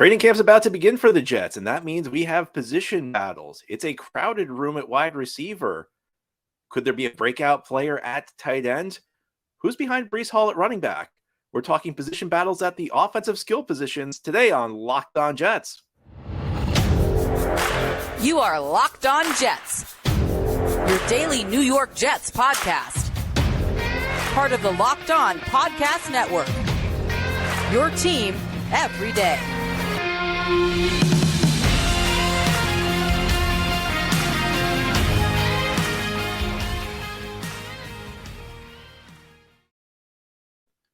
Training camp's about to begin for the Jets, and that means we have position battles. It's a crowded room at wide receiver. Could there be a breakout player at tight end? Who's behind Brees Hall at running back? We're talking position battles at the offensive skill positions today on Locked On Jets. You are Locked On Jets, your daily New York Jets podcast. Part of the Locked On Podcast Network, your team every day.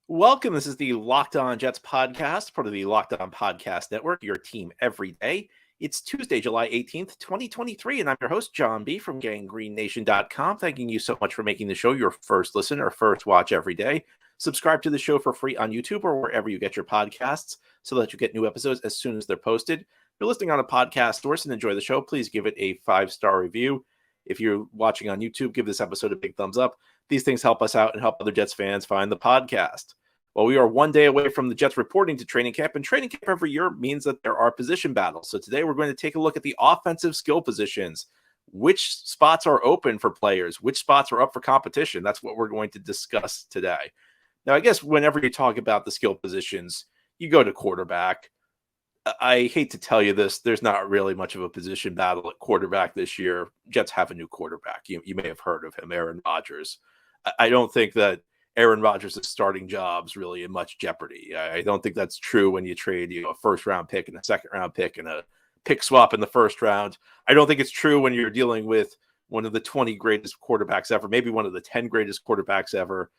Welcome. This is the Locked On Jets podcast, part of the Locked On Podcast Network, your team every day. It's Tuesday, July 18th, 2023, and I'm your host, John B. from GangGreenNation.com. Thanking you so much for making the show your first listen or first watch every day. Subscribe to the show for free on YouTube or wherever you get your podcasts so that you get new episodes as soon as they're posted. If you're listening on a podcast source and enjoy the show, please give it a 5-star review. If you're watching on YouTube, give this episode a big thumbs up. These things help us out and help other Jets fans find the podcast. Well, we are one day away from the Jets reporting to training camp, and training camp every year means that there are position battles. So today we're going to take a look at the offensive skill positions. Which spots are open for players? Which spots are up for competition? That's what we're going to discuss today. Now, I guess whenever you talk about the skill positions, you go to quarterback. I hate to tell you this, there's not really much of a position battle at quarterback this year. Jets have a new quarterback. You may have heard of him, Aaron Rodgers. I don't think that Aaron Rodgers' starting job's really in much jeopardy. I don't think that's true when you trade a first-round pick and a second-round pick and a pick swap in the first round. I don't think it's true when you're dealing with one of the 20 greatest quarterbacks ever, maybe one of the 10 greatest quarterbacks ever.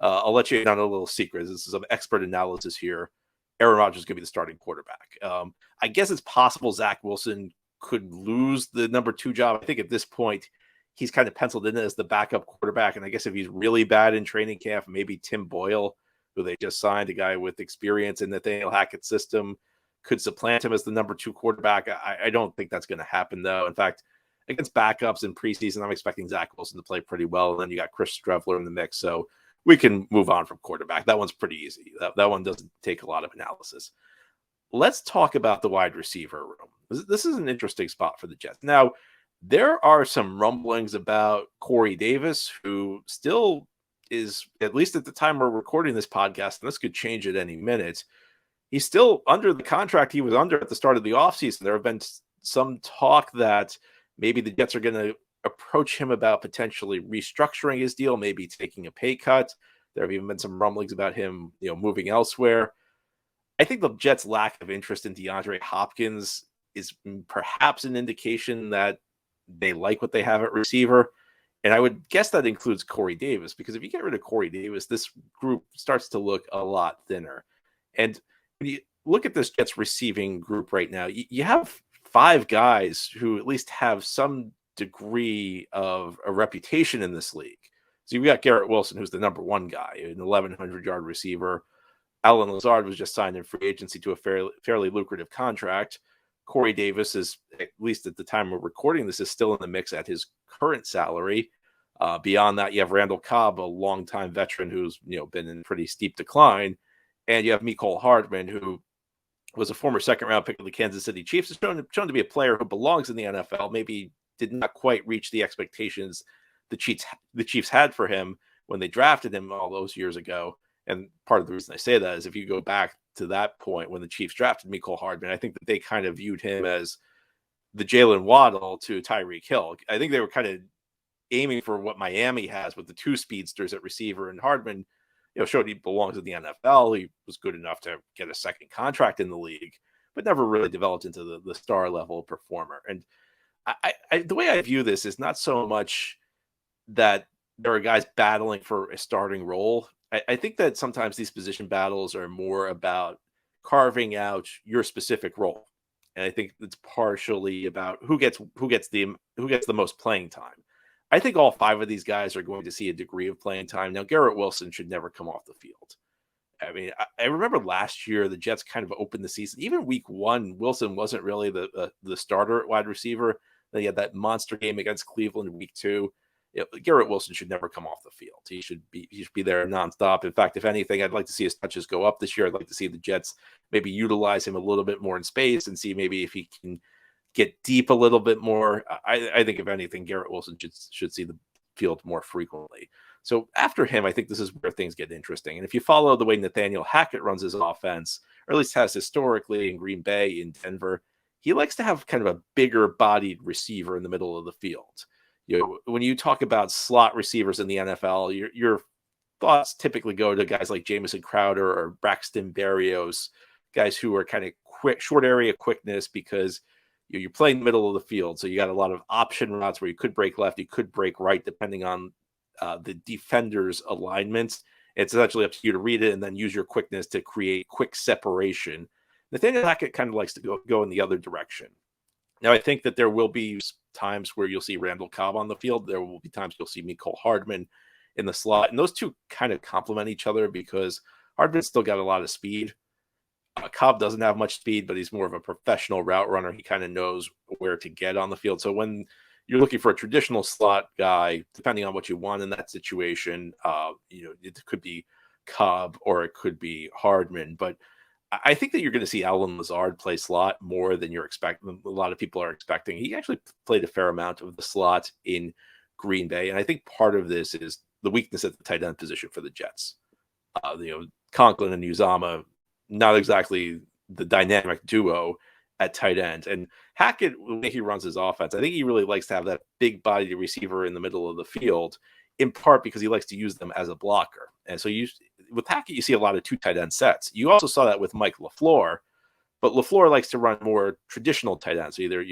I'll let you in on a little secret. This is some expert analysis here. Aaron Rodgers is going to be the starting quarterback. I guess it's possible Zach Wilson could lose the number 2 job. I think at this point, he's kind of penciled in as the backup quarterback. And I guess if he's really bad in training camp, maybe Tim Boyle, who they just signed, a guy with experience in the Nathaniel Hackett's system, could supplant him as the number 2 quarterback. I don't think that's going to happen, though. In fact, against backups in preseason, I'm expecting Zach Wilson to play pretty well. And then you got Chris Streveler in the mix. So we can move on from quarterback. That one's pretty easy. That one doesn't take a lot of analysis. Let's talk about the wide receiver room. This is an interesting spot for the Jets. Now, there are some rumblings about Corey Davis, who still is, at least at the time we're recording this podcast, and this could change at any minute, he's still under the contract he was under at the start of the offseason. There have been some talk that maybe the Jets are going to approach him about potentially restructuring his deal, maybe taking a pay cut. There have even been some rumblings about him, moving elsewhere. I think the Jets' lack of interest in DeAndre Hopkins is perhaps an indication that they like what they have at receiver. And I would guess that includes Corey Davis, because if you get rid of Corey Davis, this group starts to look a lot thinner. And when you look at this Jets receiving group right now, you have 5 guys who at least have some degree of a reputation in this league. So you've got Garrett Wilson, who's the number 1 guy, an 1,100-yard receiver. Allen Lazard was just signed in free agency to a fairly lucrative contract. Corey Davis is, at least at the time we're recording this, is still in the mix at his current salary. Beyond that, you have Randall Cobb, a longtime veteran who's been in pretty steep decline. And you have Mecole Hardman, who was a former second-round pick of the Kansas City Chiefs, is shown to be a player who belongs in the NFL, maybe did not quite reach the expectations the Chiefs had for him when they drafted him all those years ago. And part of the reason I say that is if you go back to that point when the Chiefs drafted Mecole Hardman, I think that they kind of viewed him as the Jalen Waddle to Tyreek Hill. I think they were kind of aiming for what Miami has with the 2 speedsters at receiver, and Hardman, showed he belongs in the NFL. He was good enough to get a second contract in the league, but never really developed into the star level performer. And I the way I view this is not so much that there are guys battling for a starting role. I think that sometimes these position battles are more about carving out your specific role. And I think it's partially about who gets the most playing time. I think all 5 of these guys are going to see a degree of playing time. Now, Garrett Wilson should never come off the field. I mean, I remember last year the Jets kind of opened the season. Even week 1, Wilson wasn't really the starter at wide receiver. Then you had that monster game against Cleveland in week 2. Garrett Wilson should never come off the field. He should be there nonstop. In fact, if anything, I'd like to see his touches go up this year. I'd like to see the Jets maybe utilize him a little bit more in space and see maybe if he can get deep a little bit more. I think if anything, Garrett Wilson should see the field more frequently. So after him, I think this is where things get interesting. And if you follow the way Nathaniel Hackett runs his offense, or at least has historically in Green Bay, in Denver, he likes to have kind of a bigger bodied receiver in the middle of the field. When you talk about slot receivers in the NFL, your thoughts typically go to guys like Jamison Crowder or Braxton Berrios, guys who are kind of quick, short area quickness because you're playing the middle of the field. So you got a lot of option routes where you could break left, you could break right, depending on the defender's alignments. It's essentially up to you to read it and then use your quickness to create quick separation. Nathaniel Hackett kind of likes to go in the other direction. Now, I think that there will be times where you'll see Randall Cobb on the field. There will be times you'll see Mecole Hardman in the slot. And those two kind of complement each other because Hardman's still got a lot of speed. Cobb doesn't have much speed, but he's more of a professional route runner. He kind of knows where to get on the field. So when you're looking for a traditional slot guy, depending on what you want in that situation, it could be Cobb or it could be Hardman. But I think that you're going to see Allen Lazard play slot more than you're expecting. A lot of people are expecting. He actually played a fair amount of the slot in Green Bay. And I think part of this is the weakness at the tight end position for the Jets. Conklin and Uzama, not exactly the dynamic duo at tight end. And Hackett, the way he runs his offense, I think he really likes to have that big bodied receiver in the middle of the field, in part because he likes to use them as a blocker. And so with Hackett, you see a lot of two tight end sets. You also saw that with Mike LaFleur, but LaFleur likes to run more traditional tight ends. So either,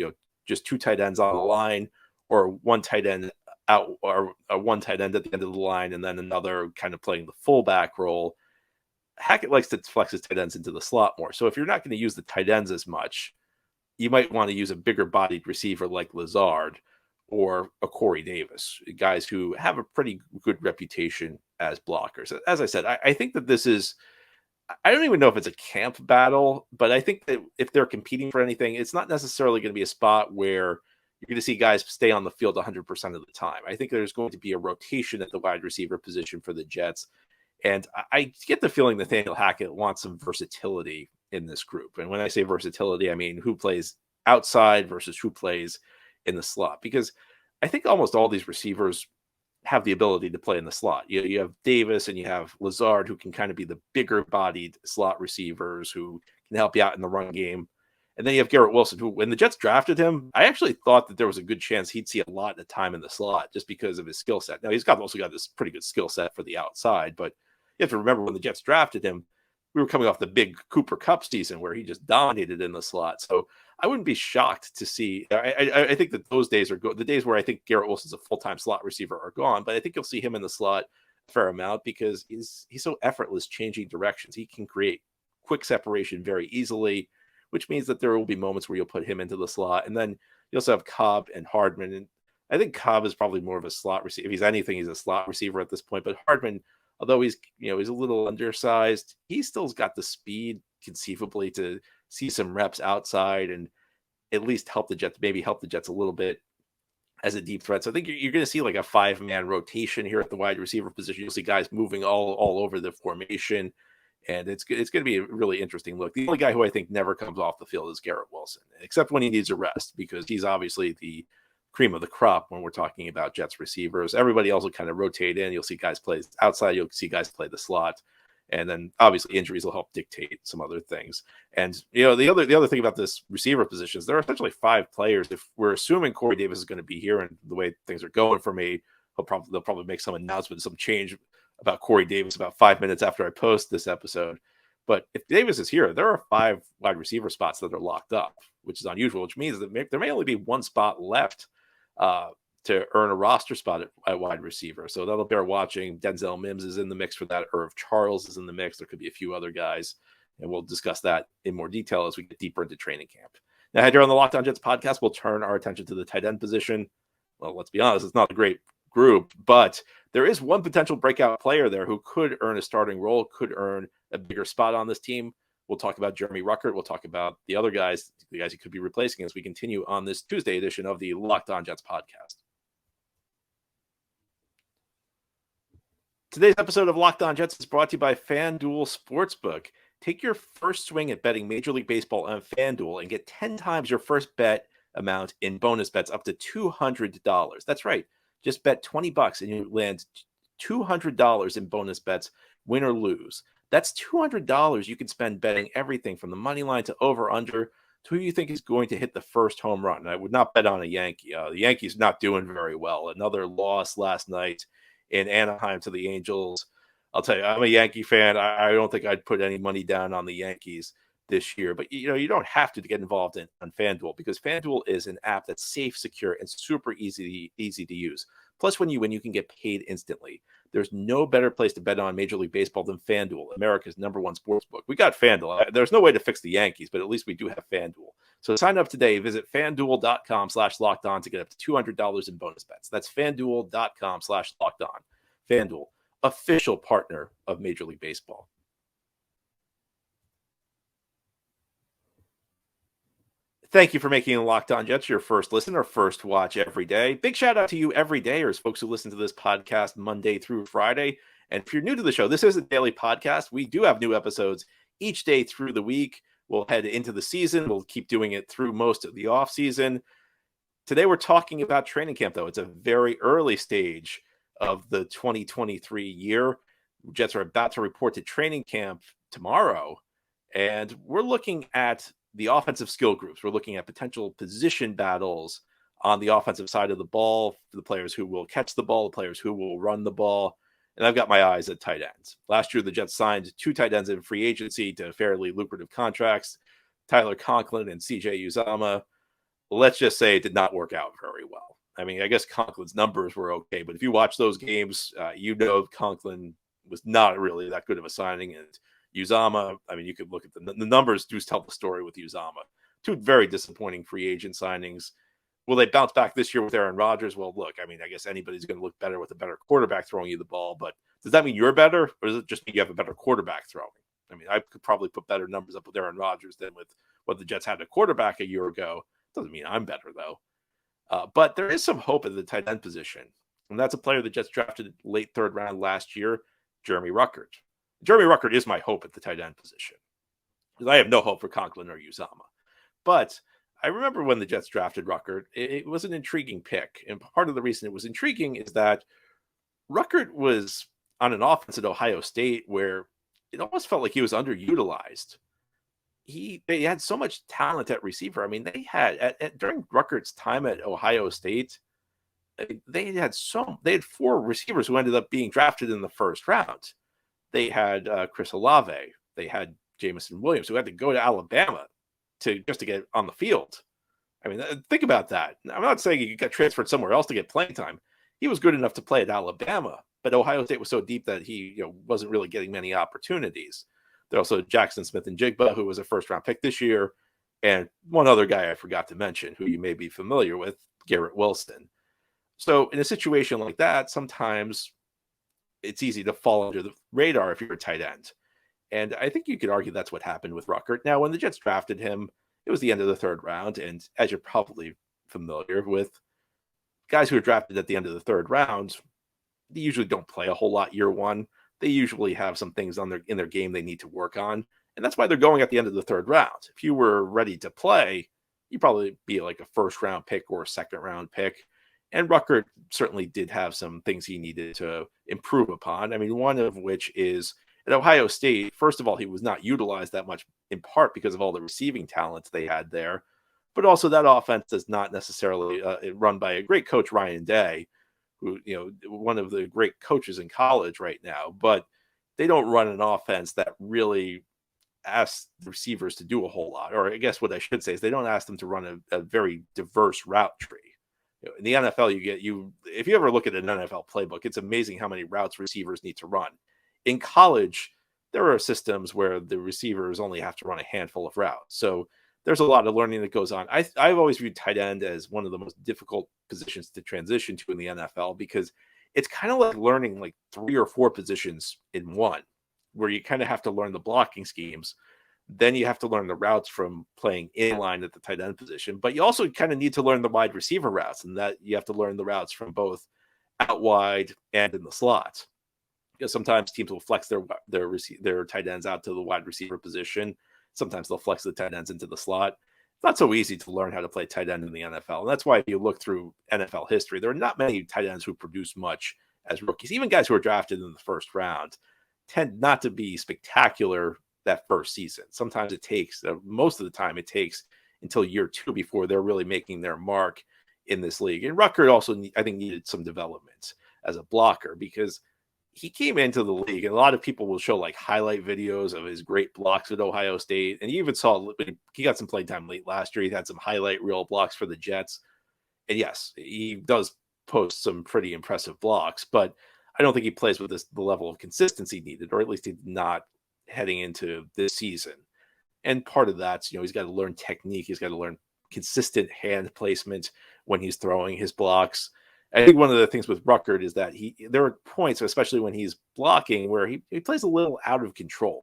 just two tight ends on the line or one tight end out or one tight end at the end of the line and then another kind of playing the fullback role. Hackett likes to flex his tight ends into the slot more. So if you're not going to use the tight ends as much, you might want to use a bigger bodied receiver like Lazard or a Corey Davis, guys who have a pretty good reputation as blockers. As I said, I think that this is, I don't even know if it's a camp battle, but I think that if they're competing for anything, it's not necessarily going to be a spot where you're going to see guys stay on the field 100% of the time. I think there's going to be a rotation at the wide receiver position for the Jets. And I get the feeling Nathaniel Hackett wants some versatility in this group. And when I say versatility, I mean who plays outside versus who plays in the slot. Because I think almost all these receivers have the ability to play in the slot. You have Davis and you have Lazard, who can kind of be the bigger bodied slot receivers who can help you out in the run game. And then you have Garrett Wilson, who, when the Jets drafted him, I actually thought that there was a good chance he'd see a lot of time in the slot just because of his skill set. Now, he's also got this pretty good skill set for the outside, but you have to remember when the Jets drafted him, we were coming off the big Cooper Kupp season where he just dominated in the slot. So I wouldn't be shocked to see. I think that those days are the days where I think Garrett Wilson's a full-time slot receiver are gone, but I think you'll see him in the slot a fair amount because he's so effortless changing directions. He can create quick separation very easily, which means that there will be moments where you'll put him into the slot. And then you also have Cobb and Hardman. And I think Cobb is probably more of a slot receiver. If he's anything, he's a slot receiver at this point. But Hardman, although he's a little undersized, he still's got the speed conceivably to see some reps outside and at least help the Jets a little bit as a deep threat. So I think you're going to see like a 5-man rotation here at the wide receiver position. You'll see guys moving all over the formation, and it's going to be a really interesting look. The only guy who I think never comes off the field is Garrett Wilson, except when he needs a rest, because he's obviously the cream of the crop when we're talking about Jets receivers. Everybody else will kind of rotate in. You'll see guys play outside. You'll see guys play the slot. And then obviously injuries will help dictate some other things. And, the other thing about this receiver position is there are essentially 5 players. If we're assuming Corey Davis is going to be here and the way things are going for me, they'll probably make some announcement, some change about Corey Davis about 5 minutes after I post this episode. But if Davis is here, there are 5 wide receiver spots that are locked up, which is unusual, which means that there may only be one spot left to earn a roster spot at wide receiver. So that'll bear watching. Denzel Mims is in the mix for that. Irv Charles is in the mix. There could be a few other guys, and we'll discuss that in more detail as we get deeper into training camp. Now, here on the Locked On Jets podcast, we'll turn our attention to the tight end position. Well, let's be honest, it's not a great group, but there is one potential breakout player there who could earn a starting role, could earn a bigger spot on this team. We'll talk about Jeremy Rucker. We'll talk about the other guys, the guys he could be replacing as we continue on this Tuesday edition of the Locked On Jets podcast. Today's episode of Locked On Jets is brought to you by FanDuel Sportsbook. Take your first swing at betting Major League Baseball on FanDuel and get 10 times your first bet amount in bonus bets up to $200. That's right. Just bet $20 and you land $200 in bonus bets, win or lose. That's $200 you can spend betting everything from the money line to over-under to who you think is going to hit the first home run. I would not bet on a Yankee. The Yankees not doing very well. Another loss last night in Anaheim to the Angels. I'll tell you, I'm a Yankee fan. I don't think I'd put any money down on the Yankees this year. But, you don't have to get involved on FanDuel because FanDuel is an app that's safe, secure, and super easy to use. Plus, when you win, you can get paid instantly. There's no better place to bet on Major League Baseball than FanDuel, America's #1 sportsbook. We got FanDuel. There's no way to fix the Yankees, but at least we do have FanDuel. So sign up today. Visit FanDuel.com/lockedon to get up to $200 in bonus bets. That's FanDuel.com/lockedon. FanDuel, official partner of Major League Baseball. Thank you for making Locked On Jets your first listen or first watch every day. Big shout out to you everydayers, folks who listen to this podcast Monday through Friday. And if you're new to the show, this is a daily podcast. We do have new episodes each day through the week. We'll head into the season. We'll keep doing it through most of the off season. Today, we're talking about training camp, though. It's a very early stage of the 2023 year. Jets are about to report to training camp tomorrow. And we're looking at the offensive skill groups. We're looking at potential position battles on the offensive side of the ball for the players who will catch the ball, the players who will run the ball. And I've got my eyes at tight ends. Last year, the Jets signed 2 tight ends in free agency to fairly lucrative contracts, Tyler Conklin and CJ Uzama. Let's just say it did not work out very well. I mean, I guess Conklin's numbers were okay, but if you watch those games, Conklin was not really that good of a signing. And Uzama, I mean, you could look at the numbers do tell the story with Uzama. 2 very disappointing free agent signings. Will they bounce back this year with Aaron Rodgers? Well, look, I mean, I guess anybody's going to look better with a better quarterback throwing you the ball, but does that mean you're better, or does it just mean you have a better quarterback throwing? I mean, I could probably put better numbers up with Aaron Rodgers than with what the Jets had a quarterback a year ago. Doesn't mean I'm better, though. But there is some hope at the tight end position, and that's a player the Jets drafted late 3rd round last year, Jeremy Rucker. Jeremy Rucker is my hope at the tight end position, because I have no hope for Conklin or Uzama. But I remember when the Jets drafted Rucker, it was an intriguing pick. And part of the reason it was intriguing is that Rucker was on an offense at Ohio State where it almost felt like he was underutilized. They had so much talent at receiver. I mean, they had during Rucker's time at Ohio State, they had 4 receivers who ended up being drafted in the 1st round. They had Chris Olave. They had Jamison Williams, who had to go to Alabama to get on the field. I mean, think about that. I'm not saying he got transferred somewhere else to get playing time. He was good enough to play at Alabama, but Ohio State was so deep that he wasn't really getting many opportunities. There also Jackson Smith and Jigba, who was a 1st-round pick this year, and one other guy I forgot to mention, who you may be familiar with, Garrett Wilson. So in a situation like that, sometimes it's easy to fall under the radar if you're a tight end. And I think you could argue that's what happened with Rucker. Now, when the Jets drafted him, it was the end of the 3rd round. And as you're probably familiar with, guys who are drafted at the end of the 3rd round, they usually don't play a whole lot year 1. They usually have some things in their game they need to work on. And that's why they're going at the end of the 3rd round. If you were ready to play, you'd probably be like a 1st-round pick or a 2nd-round pick. And Rucker certainly did have some things he needed to improve upon. I mean, one of which is at Ohio State, first of all, he was not utilized that much, in part because of all the receiving talents they had there. But also that offense is not necessarily run by a great coach, Ryan Day, who, one of the great coaches in college right now. But they don't run an offense that really asks the receivers to do a whole lot. Or I guess what I should say is they don't ask them to run a very diverse route tree. In the NFL, if you ever look at an NFL playbook, it's amazing how many routes receivers need to run. In college, there are systems where the receivers only have to run a handful of routes. So there's a lot of learning that goes on. I've always viewed tight end as one of the most difficult positions to transition to in the NFL, because it's kind of like learning like 3 or 4 positions in one, where you kind of have to learn the blocking schemes. Then you have to learn the routes from playing in line at the tight end position, but you also kind of need to learn the wide receiver routes, and that you have to learn the routes from both out wide and in the slots. sometimes teams will flex their tight ends out to the wide receiver position. Sometimes they'll flex the tight ends into the slot. It's not so easy to learn how to play tight end in the NFL. And that's why if you look through NFL history, there are not many tight ends who produce much as rookies. Even guys who are drafted in the first round tend not to be spectacular that first season. Sometimes it takes, most of the time, it takes until year 2 before they're really making their mark in this league. And Rucker also, I think, needed some development as a blocker because he came into the league, and a lot of people will show like highlight videos of his great blocks at Ohio State. And you even saw he got some playing time late last year. He had some highlight reel blocks for the Jets. And yes, he does post some pretty impressive blocks, but I don't think he plays with the level of consistency needed, or at least he's not heading into this season. And part of that's, he's got to learn technique. He's got to learn consistent hand placement when he's throwing his blocks. I think one of the things with Rucker is that there are points, especially when he's blocking, where he plays a little out of control.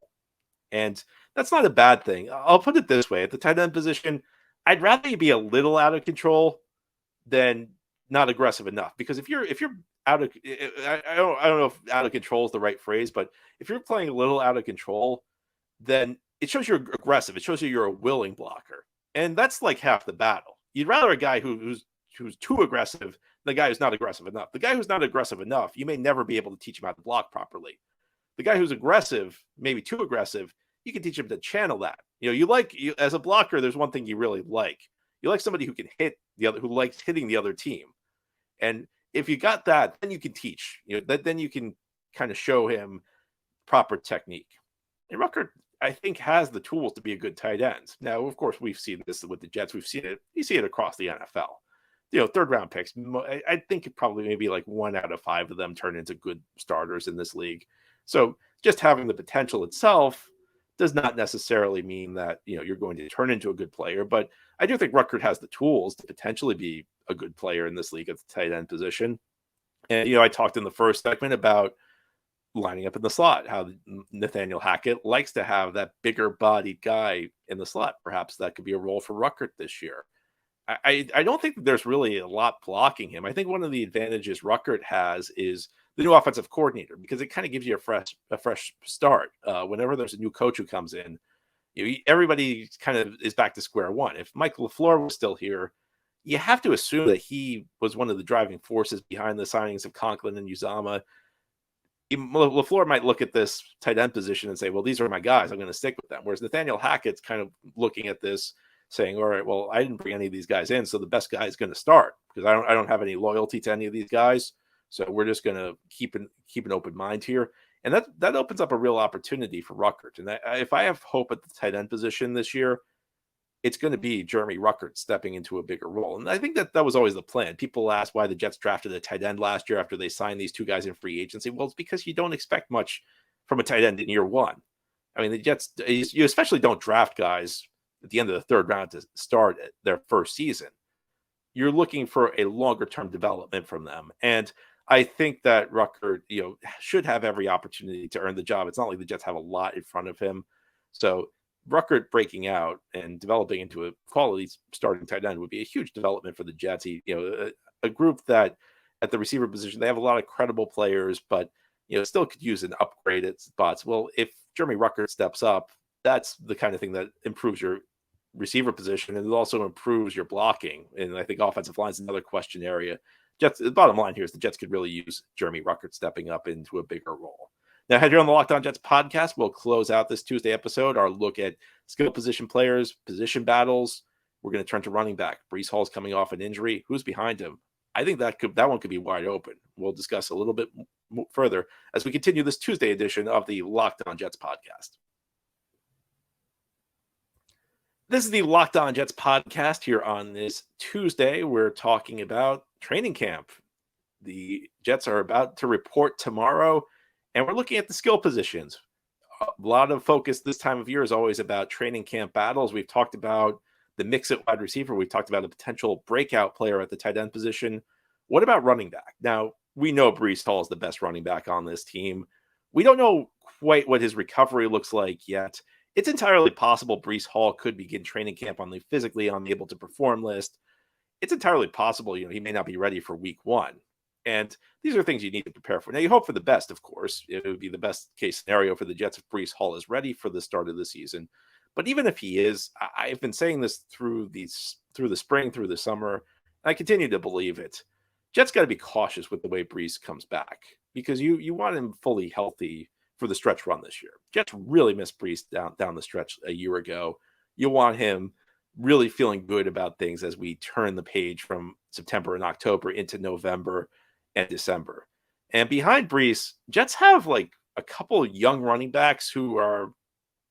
And that's not a bad thing. I'll put it this way. At the tight end position, I'd rather you be a little out of control than not aggressive enough. Because if you're out of, I don't know if out of control is the right phrase, but if you're playing a little out of control, then it shows you're aggressive. It shows you're a willing blocker. And that's like half the battle. You'd rather a guy who's too aggressive than a guy who's not aggressive enough. The guy who's not aggressive enough, you may never be able to teach him how to block properly. The guy who's aggressive, maybe too aggressive, you can teach him to channel that. As a blocker, there's one thing you really like. You like somebody who can hit the other, who likes hitting the other team. And if you got that, then you can teach. Then you can kind of show him proper technique. And Rucker, I think, has the tools to be a good tight end. Now, of course, we've seen this with the Jets. We've seen it. You see it across the NFL. Third round picks. I think probably maybe like 1 out of 5 of them turn into good starters in this league. So just having the potential itself does not necessarily mean that you're going to turn into a good player. But I do think Rucker has the tools to potentially be a good player in this league at the tight end position. And I talked in the first segment about lining up in the slot, how Nathaniel Hackett likes to have that bigger bodied guy in the slot. Perhaps that could be a role for Rucker this year. I don't think there's really a lot blocking him. I think one of the advantages Rucker has is the new offensive coordinator, because it kind of gives you a fresh start. Whenever there's a new coach who comes in, everybody kind of is back to square one. If Mike LaFleur was still here, you have to assume that he was one of the driving forces behind the signings of Conklin and Uzama. LaFleur might look at this tight end position and say, well, these are my guys, I'm going to stick with them. Whereas Nathaniel Hackett's kind of looking at this saying, all right, well, I didn't bring any of these guys in, so the best guy is going to start because I don't have any loyalty to any of these guys. So we're just going to keep an open mind here. And that opens up a real opportunity for Rucker. And if I have hope at the tight end position this year, it's going to be Jeremy Rucker stepping into a bigger role. And I think that was always the plan. People ask why the Jets drafted a tight end last year after they signed these 2 guys in free agency. Well, it's because you don't expect much from a tight end in year 1. I mean, the Jets, you especially don't draft guys at the end of the 3rd round to start their first season. You're looking for a longer term development from them. And I think that Rucker, should have every opportunity to earn the job. It's not like the Jets have a lot in front of him. So Rucker breaking out and developing into a quality starting tight end would be a huge development for the Jets. A group that at the receiver position, they have a lot of credible players, but still could use an upgrade at spots. Well, if Jeremy Rucker steps up, that's the kind of thing that improves your receiver position, and it also improves your blocking. And I think offensive line is another question area. Jets, the bottom line here is the Jets could really use Jeremy Rucker stepping up into a bigger role. Now, here on the Locked On Jets podcast, we'll close out this Tuesday episode, our look at skill position players, position battles. We're going to turn to running back. Breece Hall's coming off an injury. Who's behind him? I think that one could be wide open. We'll discuss a little bit further as we continue this Tuesday edition of the Locked On Jets podcast. This is the Locked On Jets podcast here on this Tuesday. We're talking about training camp. The Jets are about to report tomorrow, and we're looking at the skill positions. A lot of focus this time of year is always about training camp battles. We've talked about the mix at wide receiver. We've talked about a potential breakout player at the tight end position. What about running back? Now, we know Breece Hall is the best running back on this team. We don't know quite what his recovery looks like yet. It's entirely possible Breece Hall could begin training camp on the physically unable to perform list. It's entirely possible, he may not be ready for week 1. And these are things you need to prepare for. Now, you hope for the best, of course. It would be the best case scenario for the Jets if Breece Hall is ready for the start of the season. But even if he is, I've been saying this through the spring, through the summer, and I continue to believe it. Jets got to be cautious with the way Breece comes back, because you want him fully healthy for the stretch run this year. Jets really missed Breece down the stretch a year ago. You want him really feeling good about things as we turn the page from September and October into November and December. And behind Breece, Jets have like a couple of young running backs who are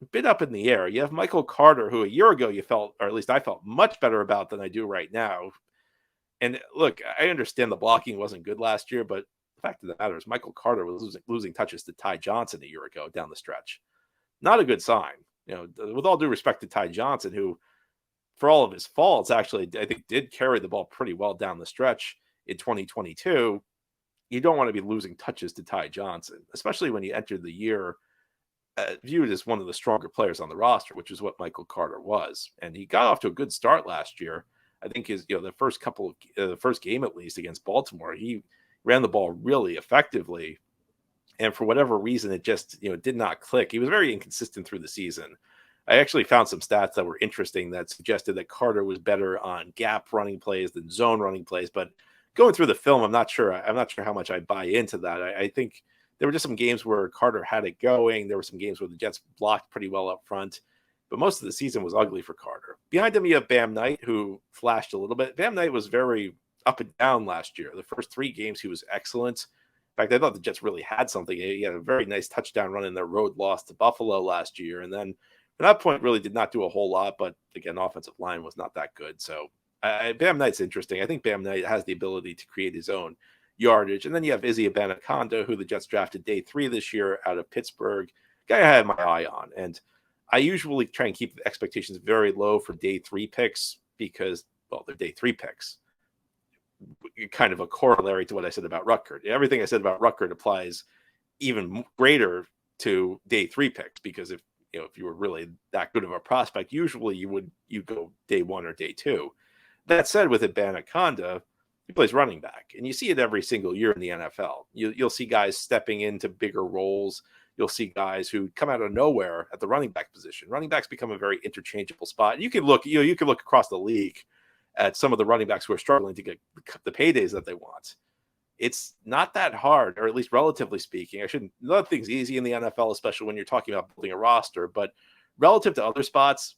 a bit up in the air. You have Michael Carter, who a year ago you felt, or at least I felt, much better about than I do right now. And look, I understand the blocking wasn't good last year, but the fact of the matter is Michael Carter was losing touches to Ty Johnson a year ago down the stretch. Not a good sign. With all due respect to Ty Johnson, who, for all of his faults, actually, I think did carry the ball pretty well down the stretch in 2022. You don't want to be losing touches to Ty Johnson, especially when you entered the year viewed as one of the stronger players on the roster, which is what Michael Carter was. And he got off to a good start last year. I think the first game at least against Baltimore, he ran the ball really effectively. And for whatever reason, it just did not click. He was very inconsistent through the season. I actually found some stats that were interesting that suggested that Carter was better on gap running plays than zone running plays. But going through the film, I'm not sure how much I buy into that. I think there were just some games where Carter had it going. There were some games where the Jets blocked pretty well up front. But most of the season was ugly for Carter. Behind him, you have Bam Knight, who flashed a little bit. Bam Knight was very up and down last year. The first 3 games, he was excellent. In fact, I thought the Jets really had something. He had a very nice touchdown run in their road loss to Buffalo last year. And then at that point, really did not do a whole lot. But again, offensive line was not that good. So Bam Knight's interesting. I think Bam Knight has the ability to create his own yardage. And then you have Izzy Abanikanda, who the Jets drafted day 3 this year out of Pittsburgh. Guy I had my eye on. And I usually try and keep the expectations very low for day 3 picks because, well, they're day 3 picks. Kind of a corollary to what I said about Rucker. Everything I said about Rucker applies even greater to day 3 picks, because if you were really that good of a prospect, usually you go day 1 or day 2. That said, with Abanikanda, he plays running back, and you see it every single year in the NFL. You'll see guys stepping into bigger roles. You'll see guys who come out of nowhere at the running back position. Running backs become a very interchangeable spot. And you can look across the league at some of the running backs who are struggling to get the paydays that they want. It's not that hard, or at least relatively speaking. Nothing's easy in the NFL, especially when you're talking about building a roster. But relative to other spots,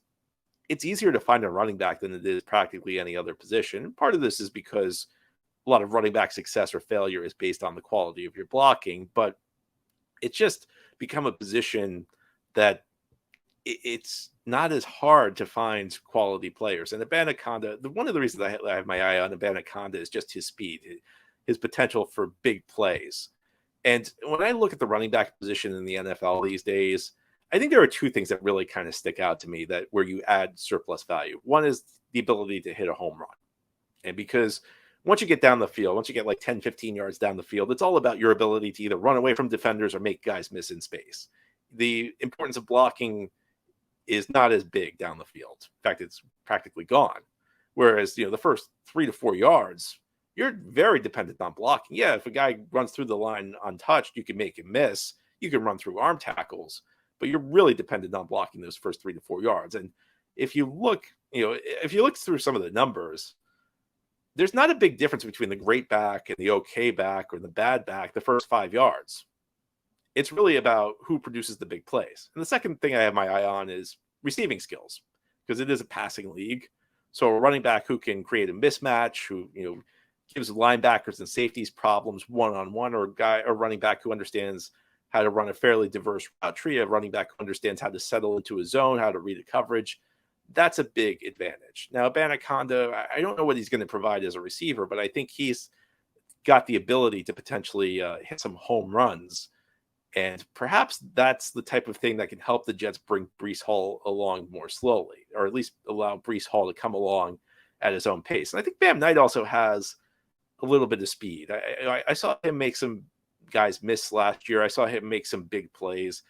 it's easier to find a running back than it is practically any other position. And part of this is because a lot of running back success or failure is based on the quality of your blocking. But it's just become a position that it's not as hard to find quality players. And Abanikanda, one of the reasons I have my eye on Abanikanda is just his speed, his potential for big plays. And when I look at the running back position in the NFL these days, I think there are 2 things that really kind of stick out to me that where you add surplus value. One is the ability to hit a home run. And because once you get down the field, once you get like 10, 15 yards down the field, it's all about your ability to either run away from defenders or make guys miss in space. The importance of blocking is not as big down the field. In fact, it's practically gone. Whereas, the first 3 to 4 yards, you're very dependent on blocking. Yeah, if a guy runs through the line untouched, you can make him miss. You can run through arm tackles, but you're really dependent on blocking those first 3 to 4 yards. And if you look through some of the numbers, there's not a big difference between the great back and the okay back or the bad back the first 5 yards. It's really about who produces the big plays. And the second thing I have my eye on is receiving skills, because it is a passing league. So a running back who can create a mismatch, who gives linebackers and safeties problems one-on-one, or a running back who understands how to run a fairly diverse route tree, a running back who understands how to settle into a zone, how to read a coverage. That's a big advantage. Now, Abanikanda, I don't know what he's going to provide as a receiver, but I think he's got the ability to potentially hit some home runs. And perhaps that's the type of thing that can help the Jets bring Breece Hall along more slowly, or at least allow Breece Hall to come along at his own pace. And I think Bam Knight also has a little bit of speed. I saw him make some guys miss last year. I saw him make some big plays.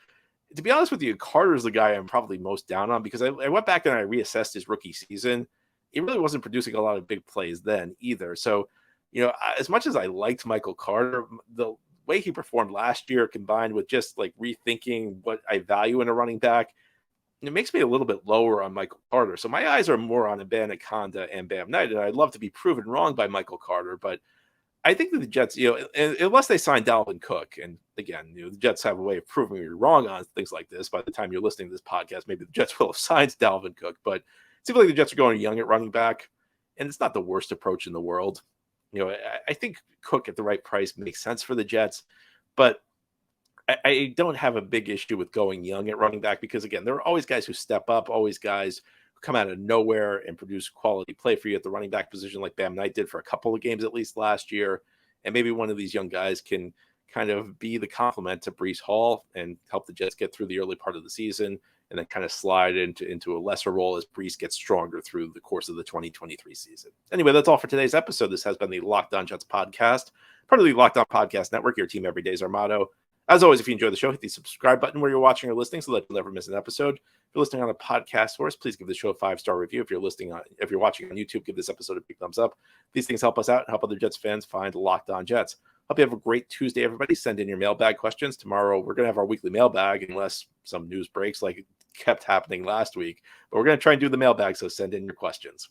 To be honest with you, Carter's the guy I'm probably most down on, because I went back and I reassessed his rookie season. He really wasn't producing a lot of big plays then either. So As much as I liked Michael Carter, the way he performed last year combined with just like rethinking what I value in a running back, it makes me a little bit lower on Michael Carter. So my eyes are more on Abanikanda and Bam Knight, and I'd love to be proven wrong by Michael Carter, but I think that the Jets, unless they sign Dalvin Cook, and again, the Jets have a way of proving you're wrong on things like this. By the time you're listening to this podcast, maybe the Jets will have signed Dalvin Cook, but it seems like the Jets are going young at running back, and it's not the worst approach in the world. I think Cook at the right price makes sense for the Jets, but I don't have a big issue with going young at running back because, again, there are always guys who step up, always guys who come out of nowhere and produce quality play for you at the running back position like Bam Knight did for a couple of games at least last year. And maybe one of these young guys can kind of be the complement to Breece Hall and help the Jets get through the early part of the season and then kind of slide into a lesser role as Breece gets stronger through the course of the 2023 season. Anyway, that's all for today's episode. This has been the Locked On Jets podcast, part of the Locked On Podcast Network. Your team every day is our motto. As always, if you enjoy the show, hit the subscribe button where you're watching or listening so that you'll never miss an episode. If you're listening on a podcast source, please give the show a 5-star review. If you're watching on YouTube, give this episode a big thumbs up. These things help us out and help other Jets fans find Locked On Jets. Hope you have a great Tuesday, everybody. Send in your mailbag questions. Tomorrow, we're going to have our weekly mailbag unless some news breaks like it kept happening last week. But we're going to try and do the mailbag, so send in your questions.